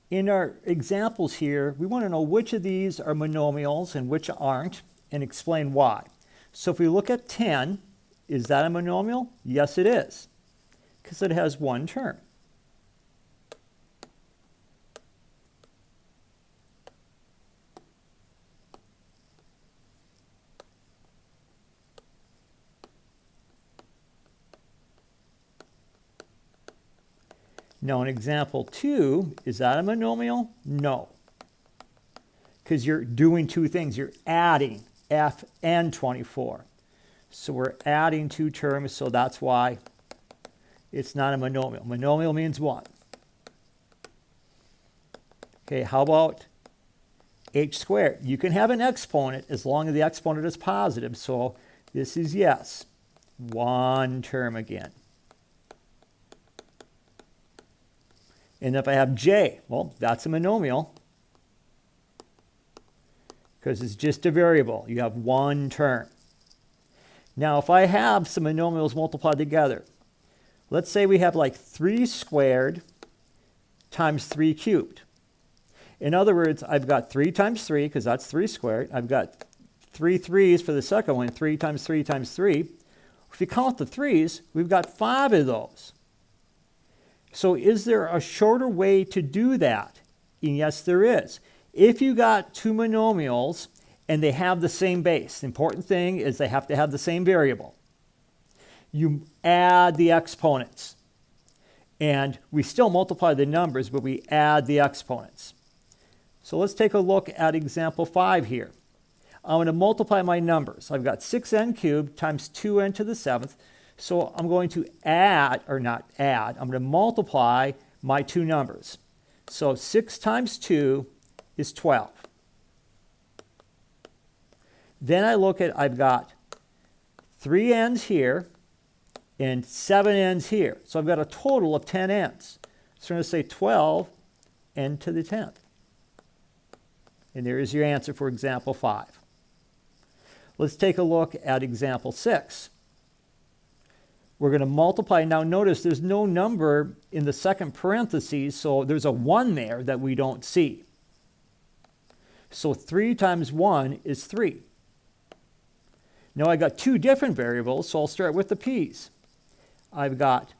in our examples here, we want to know which of these are monomials and which aren't, and explain why. So if we look at 10, is that a monomial? Yes, it is, because it has one term. Now in example 2, is that a monomial? No, because you're doing two things. You're adding f and 24. So we're adding two terms, so that's why it's not a monomial. Monomial means 1. Okay, how about h squared? You can have an exponent as long as the exponent is positive, so this is yes. One term again. And if I have j, well, that's a monomial because it's just a variable. You have one term. Now, if I have some monomials multiplied together, let's say we have like 3 squared times 3 cubed. In other words, I've got 3 times 3, because that's 3 squared. I've got 3 3's for the second one, 3 times 3 times 3. If you count the 3's, we've got 5 of those. So is there a shorter way to do that? And yes, there is. If you got two monomials and they have the same base, the important thing is they have to have the same variable. You add the exponents. And we still multiply the numbers, but we add the exponents. So let's take a look at example 5 here. I'm going to multiply my numbers. I've got 6n cubed times 2n to the 7th. So I'm going to add, or not add, I'm going to multiply my two numbers. So 6 times 2 is 12. Then I look at, I've got 3 n's here and 7 n's here. So I've got a total of 10 n's. So I'm going to say 12 n to the 10th. And there is your answer for example 5. Let's take a look at example 6. We're going to multiply. Now notice there's no number in the second parentheses, so there's a 1 there that we don't see. So 3 times 1 is 3. Now I got two different variables, so I'll start with the p's. I've got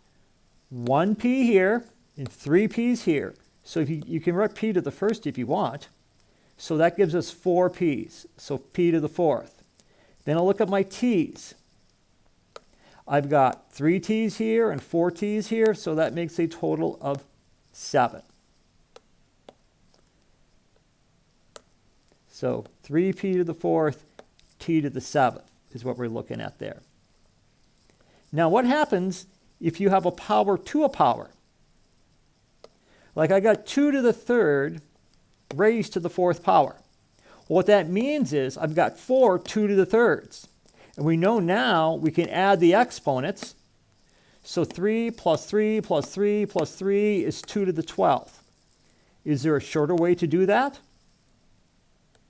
1 p here and 3 p's here. So if you can write p to the first if you want. So that gives us 4 p's. So p to the 4th. Then I'll look at my t's. I've got 3 t's here and 4 t's here, so that makes a total of 7. So 3p to the 4th, t to the 7th is what we're looking at there. Now what happens if you have a power to a power? Like I got 2 to the 3rd raised to the 4th power. What that means is I've got 4 2 to the 3rds. And we know now we can add the exponents. So 3 plus 3 plus 3 plus 3 is 2 to the 12th. Is there a shorter way to do that?